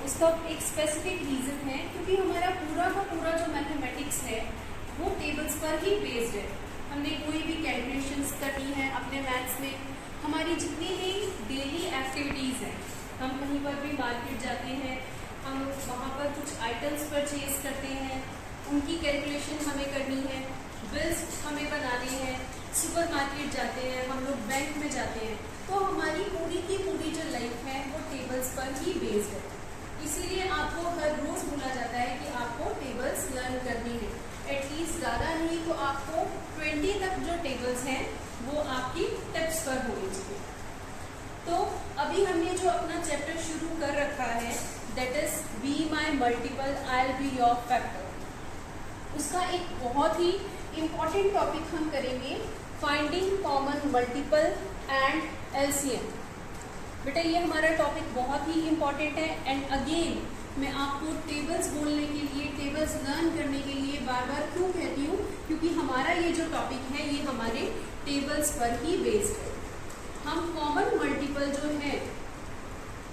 उसका एक specific reason है क्योंकि हमारा पूरा का पूरा जो मैथमेटिक्स है वो टेबल्स पर ही बेस्ड है। हमने कोई भी कैलकुलेशंस करनी है अपने मैथ्स में, हमारी जितनी भी डेली एक्टिविटीज़ हैं, हम कहीं पर भी मार्केट जाते हैं, हम वहाँ पर कुछ आइटम्स परचेज करते हैं, उनकी कैलकुलेशन हमें करनी है, बिल्स हमें बनाने हैं, सुपरमार्केट जाते हैं, हम लोग बैंक में जाते हैं, तो हमारी पूरी की पूरी जो लाइफ है वो टेबल्स पर ही बेस्ड है। इसीलिए आपको हर रोज़ बोला जाता है कि आपको टेबल्स लर्न करनी है। एटलीस्ट ज़्यादा नहीं तो आपको 20 तक जो टेबल्स हैं वो आपकी टिप्स पर होनी चाहिए। तो अभी हमने जो अपना चैप्टर शुरू कर रखा है that is be my multiple I will be your factor, उसका एक बहुत ही इम्पॉर्टेंट टॉपिक हम करेंगे, finding common multiple and LCM. बेटा ये हमारा टॉपिक बहुत ही इम्पॉर्टेंट है एंड अगेन मैं आपको टेबल्स बोलने के लिए, टेबल्स लर्न करने के लिए बार बार क्यों कहती हूँ, क्योंकि हमारा ये जो टॉपिक है ये हमारे टेबल्स पर ही बेस्ड है। हम कॉमन मल्टीपल जो है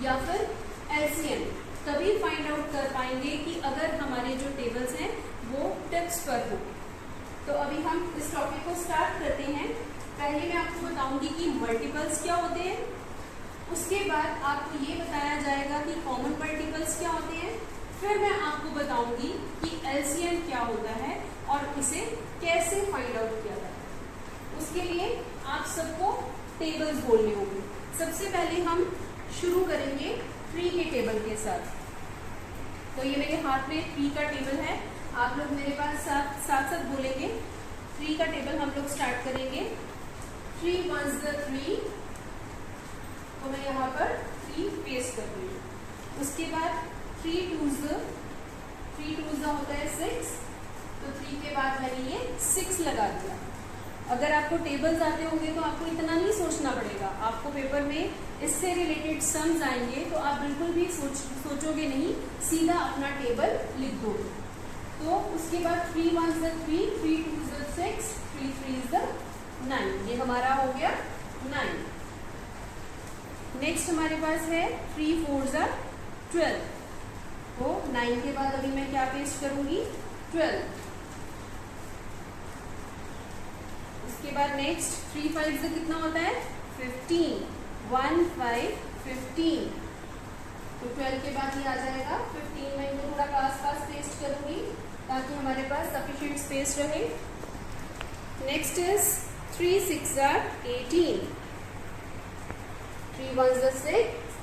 या फिर एलसीएम तभी फाइंड आउट कर पाएंगे कि अगर हमारे जो टेबल्स हैं वो टिप्स पर हो। तो अभी हम इस टॉपिक को स्टार्ट करते हैं। पहले मैं आपको बताऊंगी कि मल्टीपल्स क्या होते हैं, उसके बाद आपको ये बताया जाएगा कि कॉमन मल्टीपल्स क्या होते हैं, फिर मैं आपको बताऊंगी कि एलसीएम क्या होता है और इसे कैसे फाइंड आउट किया जाता है। उसके लिए आप सबको टेबल्स बोलने होंगे। सबसे पहले हम शुरू करेंगे 3 के टेबल के साथ। तो ये मेरे हाथ में 3 का टेबल है, आप लोग मेरे पास साथ साथ बोलेंगे। 3 का टेबल हम लोग स्टार्ट करेंगे। 3 1 3, तो मैं यहाँ पर 3 पेस्ट कर रही हूँ। उसके बाद 3 2 होता है 6, तो 3 के बाद मैंने ये 6 लगा दिया। अगर आपको टेबल्स आते होंगे तो आपको इतना नहीं सोचना पड़ेगा, आपको पेपर में इससे रिलेटेड सम्स आएंगे तो आप बिल्कुल भी सोचोगे नहीं, सीधा अपना टेबल लिख दोगे। तो उसके बाद 3 1 3, 3 2 6, 3 3 9, ये हमारा हो गया 9। नेक्स्ट हमारे पास है 3 4 12, तो 9 के बाद अभी मैं क्या पेस्ट करूंगी 12। उसके बाद नेक्स्ट 3 5 से कितना होता है 15, 1 5 15, तो 12 के बाद ये आ जाएगा 15। मैं इनको थोड़ा पास पेस्ट करूंगी ताकि हमारे पास सफिशिएंट स्पेस रहे। Next is 3 6 18, 3 1 6,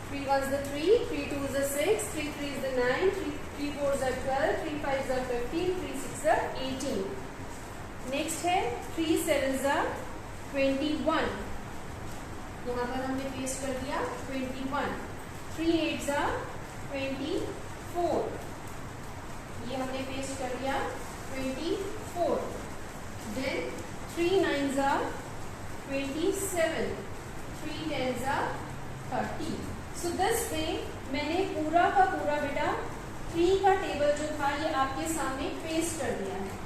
3 1 3, 3 2 6, 3 3 9, 3 4 12, 3 5 15, 3 6 18। नेक्स्ट है 3 7 21, यहाँ पर हमने पेस्ट कर दिया 21। 3 8 24, ये हमने पेस्ट कर दिया 24। देन 3 9 27, 3 10 30। सो दिस वे मैंने पूरा का पूरा बेटा 3 का टेबल जो था ये आपके सामने पेस्ट कर दिया है।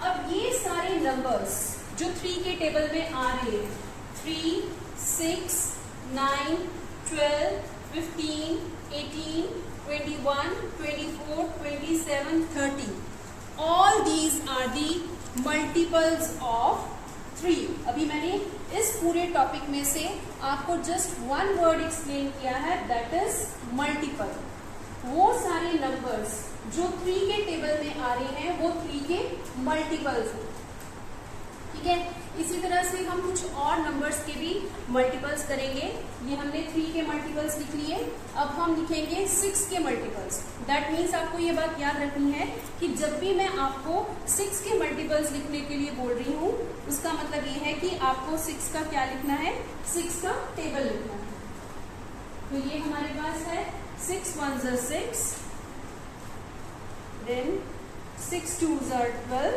अब ये सारे नंबर्स जो 3 के टेबल में आ रहे हैं 3 6 9 12 15 18 21 24 27 30, all these are the multiples of 3। अभी मैंने इस पूरे टॉपिक में से आपको जस्ट 1 वर्ड एक्सप्लेन किया है दैट इज मल्टीपल। वो सारे नंबर्स जो 3 के टेबल में आ रहे हैं वो 3 के मल्टीपल्स हैं, ठीक है। इसी तरह से हम कुछ और नंबर्स के भी मल्टीपल्स करेंगे। ये हमने 3 के मल्टीपल्स लिख लिए, अब हम लिखेंगे 6 के मल्टीपल्स। दैट मीन्स आपको ये बात याद रखनी है कि जब भी मैं आपको 6 के मल्टीपल्स लिखने के लिए बोल रही हूँ उसका मतलब ये है कि आपको 6 का क्या लिखना है, 6 का टेबल लिखना है। तो ये हमारे पास है 6 1 6, then 6 2 12,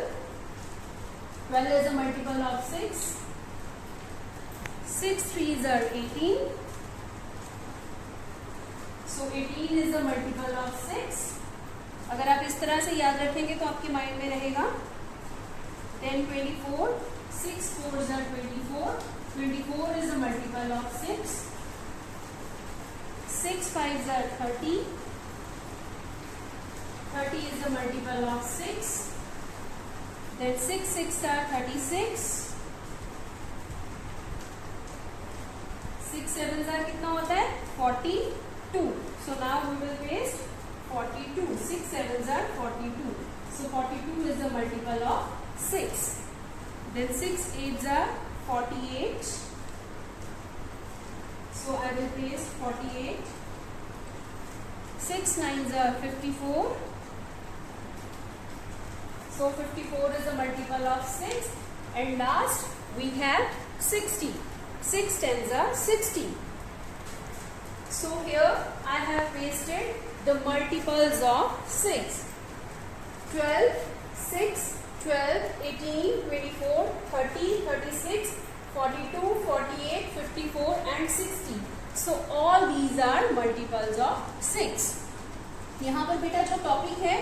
12 is a multiple of 6, 6 3 is 18, so 18 is a multiple of 6। अगर आप इस तरह से याद रखेंगे तो आपके माइंड में रहेगा। then 24, 6 4 is 24, 24 is a multiple of 6, 6 5s are 30. 30 is the multiple of 6. Then 6 6 are 36. 6 7s are कितना होता है 42. So now we will paste 42. 6 7s are 42. So 42 is the multiple of 6. Then 6 8s are 48. So I will paste 48. 6 9s are 54. So 54 is the multiple of 6. And last we have 60. 6 10s are 60. So here I have pasted the multiples of 6. 12, 6, 12, 18, 24, 30, 36, 42, 48, 54 and 60. So all these are multiples of 6. यहाँ पर बेटा जो topic है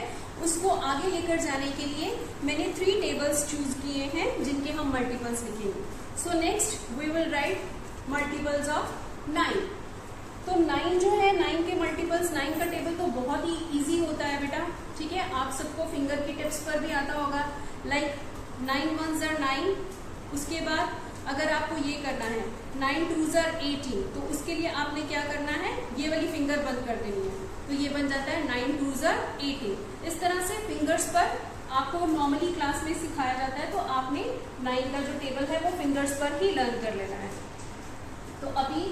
उसको आगे लेकर जाने के लिए मैंने 3 टेबल्स चूज किए हैं जिनके हम मल्टीपल्स लिखेंगे. So next we will write multiples of 9. तो 9 जो है 9 के मल्टीपल्स 9 का टेबल तो बहुत ही इजी होता है बेटा. ठीक है, आप सबको फिंगर की टिप्स पर भी आता होगा. Like 9 1s are 9. उसके बाद अगर आपको ये करना है 9 2s are 18 तो उसके लिए आपने क्या करना है, ये वाली फिंगर बंद कर देनी है. तो ये बन जाता है 9 2s are 18. इस तरह से फिंगर्स पर आपको नॉर्मली क्लास में सिखाया जाता है. तो आपने 9 का जो टेबल है वो फिंगर्स पर ही लर्न कर लेना है. तो अभी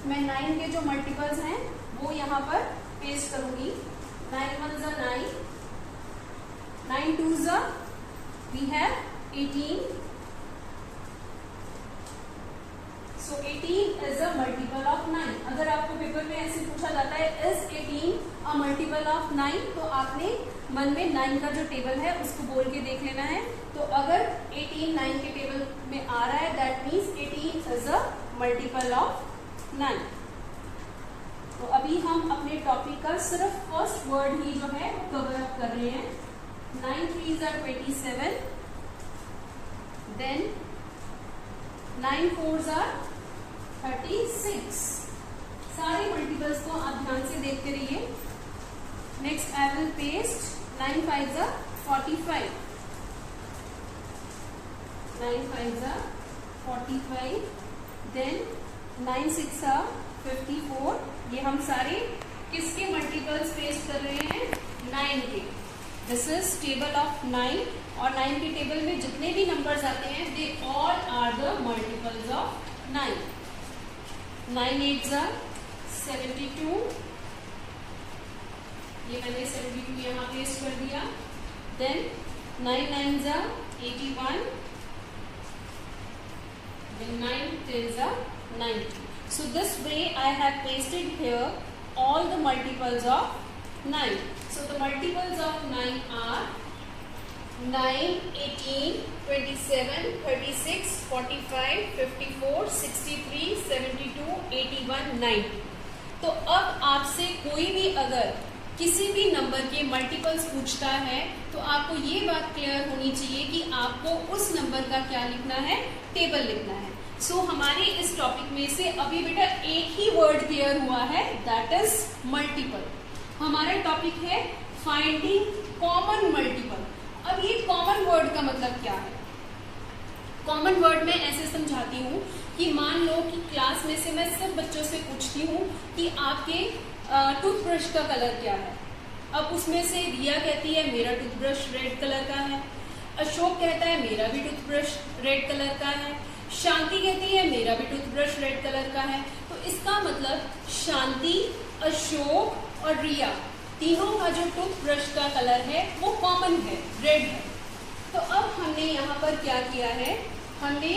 मैं 9 के जो मल्टीपल्स हैं वो यहाँ पर पेस्ट करूंगी. 9 1s are 9. 9 2s are we have 18. So 18 is a multiple of 9. अगर आपको पेपर में ऐसे पूछा जाता है is 18 a multiple of 9 तो आपने मन में 9 का जो टेबल है उसको बोल के देख लेना है. तो अगर 18 9 के टेबल में आ रहा है that means 18 is a multiple of 9. तो अभी हम अपने टॉपिक का सिर्फ फर्स्ट वर्ड ही जो है कवर अप कर रहे हैं. 9 3s are 27. Then 9 4s are 36. सारे मल्टीपल्स को आप ध्यान से देखते रहिए. Next I will paste 9 5s are 45. 9 5s are 45. Then 9 6 are 54. ये हम सारे किसके मल्टीपल्स पेस्ट कर रहे हैं, 9 के. दिस इज टेबल ऑफ 9 और 9 के टेबल में जितने भी नंबर्स आते हैं they all are the multiples of 9. 9 8s are 72. ये मैंने 72 यहाँ पेस्ट कर दिया. Then 9 9s are 81. Then 9 10s are 90. So this way I have pasted here all the multiples of 9. So the multiples of 9 are 9, 18, 27, 36, 45, 54, 63, 72, 81, 90. तो अब आपसे कोई भी अगर किसी भी नंबर के मल्टीपल्स पूछता है तो आपको ये बात क्लियर होनी चाहिए कि आपको उस नंबर का क्या लिखना है, टेबल लिखना है. सो हमारे इस टॉपिक में से अभी बेटा एक ही वर्ड क्लियर हुआ है दैट इज मल्टीपल. हमारा टॉपिक है फाइंडिंग कॉमन मल्टीपल. अब ये कॉमन वर्ड का मतलब क्या है? कॉमन वर्ड में ऐसे समझाती हूँ कि मान लो कि क्लास में से मैं सब बच्चों से पूछती हूँ कि आपके टूथब्रश का कलर क्या है. अब उसमें से रिया कहती है मेरा टूथब्रश रेड कलर का है. अशोक कहता है मेरा भी टूथब्रश रेड कलर का है. शांति कहती है मेरा भी टूथब्रश रेड कलर का है. तो इसका मतलब शांति, अशोक और रिया तीनों का जो टूथब्रश का कलर है वो कॉमन है, रेड है. तो अब हमने यहाँ पर क्या किया है, हमने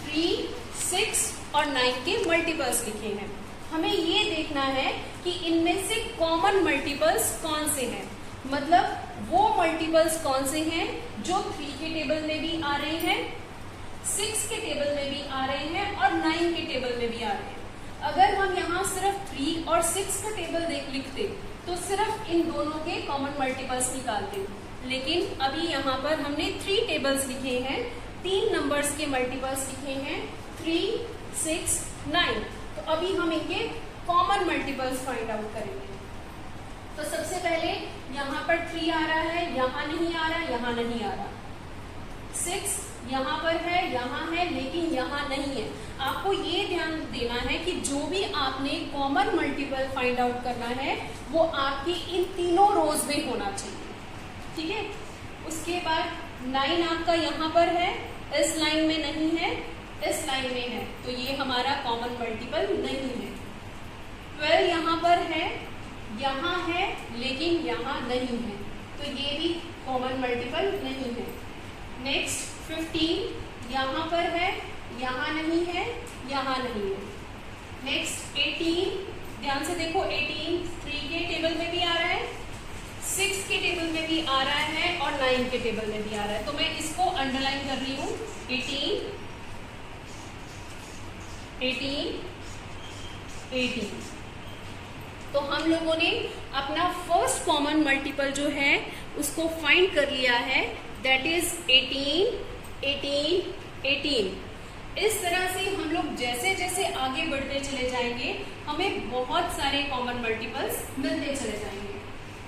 3, 6 और 9 के मल्टीपल्स लिखे हैं. हमें ये देखना है कि इनमें से कॉमन मल्टीपल्स कौन से हैं, मतलब वो मल्टीपल्स कौन से हैं जो 3 के टेबल में भी आ रहे हैं, 6 के टेबल में भी आ रहे हैं और 9 के टेबल में भी आ रहे हैं. अगर हम यहाँ सिर्फ 3 और 6 का टेबल लिखते तो सिर्फ इन दोनों के कॉमन मल्टीपल्स निकालते. लेकिन अभी यहाँ पर हमने 3 टेबल्स लिखे हैं, 3 नंबर्स के मल्टीपल्स लिखे हैं 3, 6, 9. तो अभी हम इनके कॉमन मल्टीपल्स फाइंड आउट करेंगे। तो सबसे पहले यहाँ पर 3 आ रहा है, यहाँ नहीं आ रहा, यहाँ नहीं आ रहा। 6 यहाँ पर है, यहाँ है, लेकिन यहाँ नहीं है। आपको ये ध्यान देना है कि जो भी आपने कॉमन मल्टीपल फाइंड आउट करना है वो आपकी इन तीनों रोज में होना चाहिए, ठीक है। उसके बाद 9 आपका यहाँ पर है, इस लाइन में नहीं है, इस लाइन में है, तो ये हमारा कॉमन मल्टीपल नहीं है। 12 यहाँ पर है, यहाँ है, लेकिन यहाँ नहीं है, तो ये भी कॉमन मल्टीपल नहीं है। नेक्स्ट 15 यहाँ पर है, यहाँ नहीं है, यहाँ नहीं है। नेक्स्ट 18, ध्यान से देखो, 18 3 के टेबल में भी आ रहा है, 6 के टेबल में भी आ रहा है और 9 के टेबल में भी आ रहा है, तो मैं इसको अंडरलाइन कर रही हूँ। 18 18 18। तो हम लोगों ने अपना फर्स्ट कॉमन मल्टीपल जो है उसको फाइंड कर लिया है, दैट इज 18 18 18। इस तरह से हम लोग जैसे जैसे आगे बढ़ते चले जाएंगे हमें बहुत सारे कॉमन मल्टीपल्स मिलते चले जाएंगे।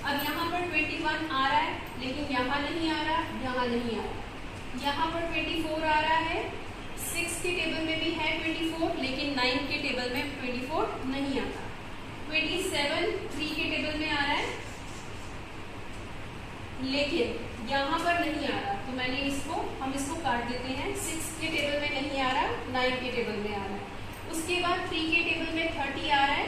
अब यहाँ पर 21 आ रहा है, लेकिन यहाँ नहीं आ रहा, यहाँ नहीं आ रहा। यहाँ पर 24 आ रहा है, 6 के टेबल में भी है 24, लेकिन 9 के टेबल में 24 नहीं आता। 27 3 के टेबल में आ रहा है, लेकिन यहाँ पर नहीं आ रहा, तो मैंने हम इसको काट देते हैं। 6 के टेबल में नहीं आ रहा, 9 के टेबल में आ रहा है। उसके बाद 3 के टेबल में 30 आ रहा है,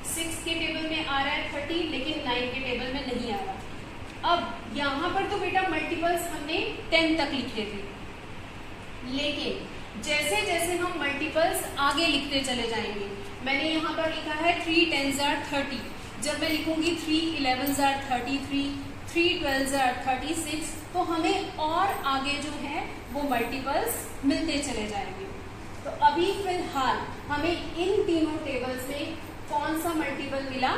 6 के टेबल में आ रहा है 30, लेकिन 9 के टेबल में नहीं आ रहा। अब यहाँ पर तो बेटा मल्टीपल्स हमने 10 तक लिखे थे, लेकिन जैसे जैसे हम मल्टीपल्स आगे लिखते चले जाएंगे, मैंने यहाँ पर लिखा है 3 10s are 30, जब मैं लिखूंगी 3 11s are 33, 3 12s are 36, तो हमें और आगे जो है वो मल्टीपल्स मिलते चले जाएंगे। तो अभी फिलहाल हमें इन तीनों टेबल्स में कौन सा मल्टीपल मिला?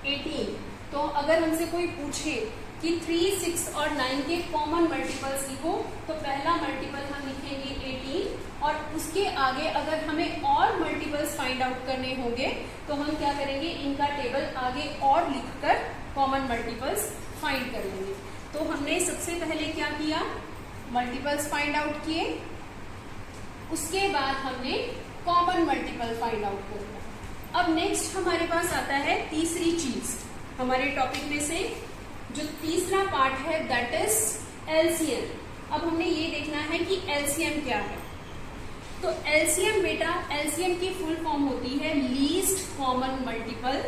18। तो अगर हमसे कोई पूछे कि 3, 6 और 9 के कॉमन मल्टीपल्स लिखो, तो पहला मल्टीपल हम लिखेंगे 18, और उसके आगे अगर हमें और मल्टीपल्स फाइंड आउट करने होंगे तो हम क्या करेंगे, इनका टेबल आगे और लिखकर कॉमन मल्टीपल्स फाइंड कर लेंगे। तो हमने सबसे पहले क्या किया, मल्टीपल्स फाइंड आउट किए, उसके बाद हमने कॉमन मल्टीपल फाइंड आउट कर लिया। अब नेक्स्ट हमारे पास आता है तीसरी चीज, हमारे टॉपिक में से जो तीसरा पार्ट है, दैट इज एलसीएम। अब हमने ये देखना है कि एलसीएम क्या है। तो एलसीएम बेटा, एलसीएम की फुल फॉर्म होती है लीस्ट कॉमन मल्टीपल,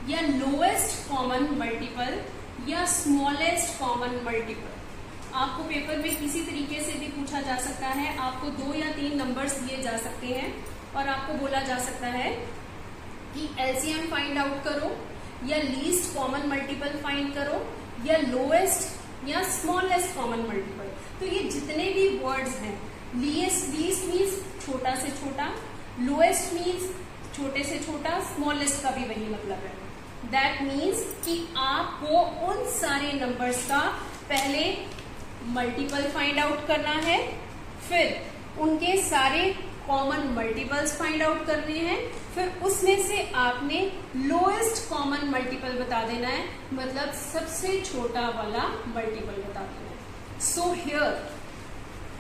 या लोएस्ट कॉमन मल्टीपल, या स्मॉलेस्ट कॉमन मल्टीपल। आपको पेपर में किसी तरीके से भी पूछा जा सकता है, आपको 2 या 3 नंबर्स दिए जा सकते हैं और आपको बोला जा सकता है कि एलसीएम फाइंड आउट करो, या लीस्ट कॉमन मल्टीपल फाइंड करो, या लोएस्ट या स्मॉलेस्ट कॉमन मल्टीपल। तो ये जितने भी वर्ड्स हैं, लीस्ट मीन्स छोटा से छोटा, लोएस्ट मीन्स छोटे से छोटा, स्मॉलेस्ट का भी वही मतलब है। दैट मीन्स कि आपको उन सारे नंबर्स का पहले मल्टीपल फाइंड आउट करना है, फिर उनके सारे कॉमन मल्टीपल्स फाइंड आउट करने हैं, फिर उसमें से आपने लोएस्ट कॉमन मल्टीपल बता देना है, मतलब सबसे छोटा वाला मल्टीपल बता देना है। सो हियर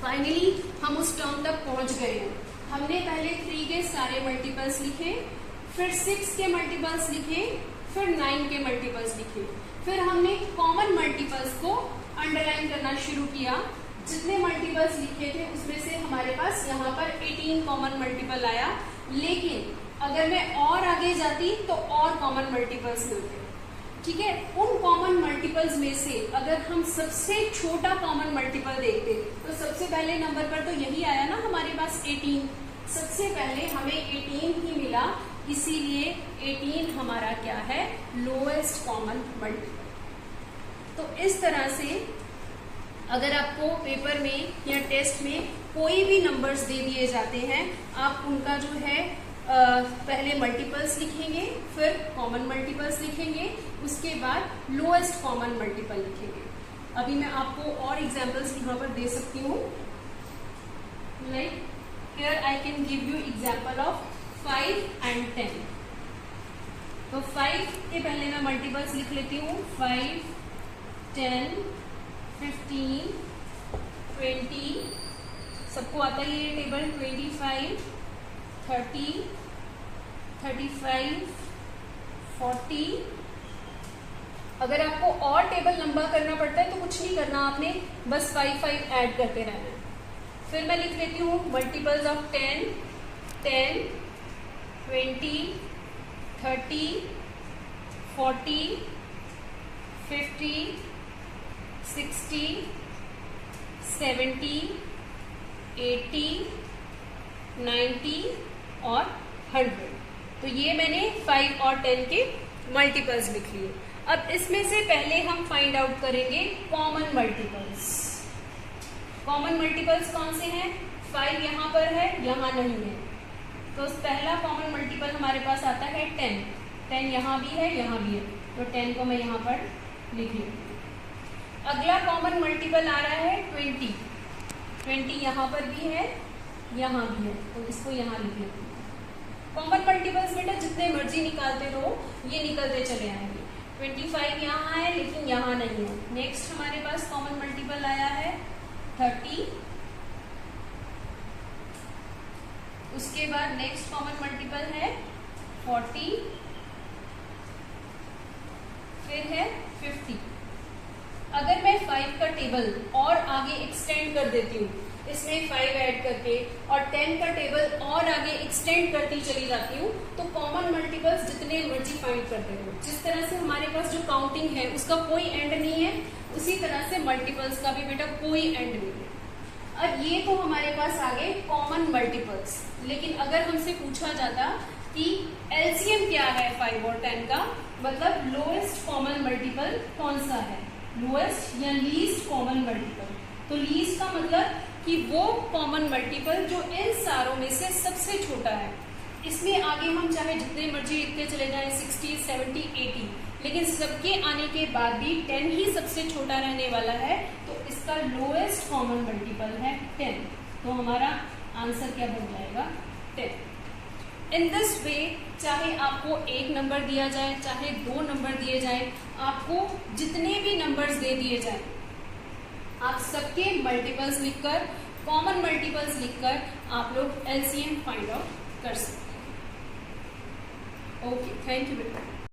फाइनली हम उस टर्म तक पहुंच गए हैं। हमने पहले 3 के सारे मल्टीपल्स लिखे, फिर 6 के मल्टीपल्स लिखे, फिर 9 के मल्टीपल्स लिखे, फिर हमने कॉमन मल्टीपल्स को अंडरलाइन करना शुरू किया। जितने मल्टीपल्स लिखे थे उसमें से हमारे पास यहाँ पर 18 कॉमन मल्टीपल आया, लेकिन अगर मैं और आगे जाती तो और कॉमन मल्टीपल्स मिलते। ठीक है, उन कॉमन मल्टीपल्स में से अगर हम सबसे छोटा कॉमन मल्टीपल देखते तो सबसे पहले नंबर पर तो यही आया ना हमारे पास 18। सबसे पहले हमें 18 ही मिला, इसीलिए 18 हमारा क्या है, लोएस्ट कॉमन मल्टीपल। तो इस तरह से अगर आपको पेपर में या टेस्ट में कोई भी नंबर्स दे दिए जाते हैं, आप उनका जो है पहले मल्टीपल्स लिखेंगे, फिर कॉमन मल्टीपल्स लिखेंगे, उसके बाद लोएस्ट कॉमन मल्टीपल लिखेंगे। अभी मैं आपको और एग्जांपल्स यहाँ पर दे सकती हूँ। Like here I can give you example of 5 and 10। तो 5 के पहले मैं मल्टीपल्स लिख लेती हूँ। 5, 10, 15, 20, सबको आता है ये टेबल। 25, 30, 35, 40। अगर आपको और टेबल लंबा करना पड़ता है तो कुछ नहीं करना, आपने बस 5 ऐड करते रहना है। फिर मैं लिख लेती हूँ मल्टीपल्स ऑफ 10, 10, 20, 30, 40, 50, 60, 70, 80, 90 और 100। तो ये मैंने 5 और 10 के मल्टीपल्स लिख लिए। अब इसमें से पहले हम फाइंड आउट करेंगे कॉमन मल्टीपल्स। कॉमन मल्टीपल्स कौन से हैं? 5 यहाँ पर है, यहाँ नहीं है, तो पहला कॉमन मल्टीपल हमारे पास आता है 10। 10 यहाँ भी है, यहाँ भी है, तो 10 को मैं यहाँ पर लिख लेती हूँ। अगला कॉमन मल्टीपल आ रहा है 20। 20 यहाँ पर भी है, यहाँ भी है, तो इसको यहाँ लिख लेती हूँ। कॉमन मल्टीपल्स बेटा जितने मर्जी निकालते रहो, ये निकलते चले आएंगे। 25 यहाँ है लेकिन यहाँ नहीं है। नेक्स्ट हमारे पास कॉमन मल्टीपल आया है 30। उसके बाद नेक्स्ट कॉमन मल्टीपल है 40, फिर है 50। अगर मैं 5 का टेबल और आगे एक्सटेंड कर देती हूँ, इसमें 5 ऐड करके, और 10 का टेबल और आगे एक्सटेंड करती चली जाती हूँ, तो कॉमन मल्टीपल्स जितने मर्जी फाइंड करते रहो। जिस तरह से हमारे पास जो काउंटिंग है उसका कोई एंड नहीं है, उसी तरह से मल्टीपल्स का भी बेटा कोई एंड नहीं है। अब ये तो हमारे पास आ गए कॉमन मल्टीपल्स। लेकिन अगर हमसे पूछा जाता कि एलसीएम क्या है 5 और 10 का, मतलब लोएस्ट कॉमन मल्टीपल कौन सा है, लोएस्ट या लीस्ट कॉमन मल्टीपल, तो लीस्ट का मतलब कि वो कॉमन मल्टीपल जो इन सारों में से सबसे छोटा है। इसमें आगे हम चाहे जितने मर्जी लिखते चले जाएं, 60, 70, 80, लेकिन सबके आने के बाद भी 10 ही सबसे छोटा रहने वाला है, तो इसका लोएस्ट कॉमन मल्टीपल है 10। तो हमारा आंसर क्या बन जाएगा? 10। इन दिस वे, चाहे आपको एक नंबर दिया जाए, चाहे 2 नंबर दिए जाए, आपको जितने भी नंबर्स दे दिए जाए, आप सबके मल्टीपल्स लिखकर, कॉमन मल्टीपल्स लिखकर आप लोग एलसीएम फाइंड आउट कर सकते हैं। ओके, थैंक यू बेटा।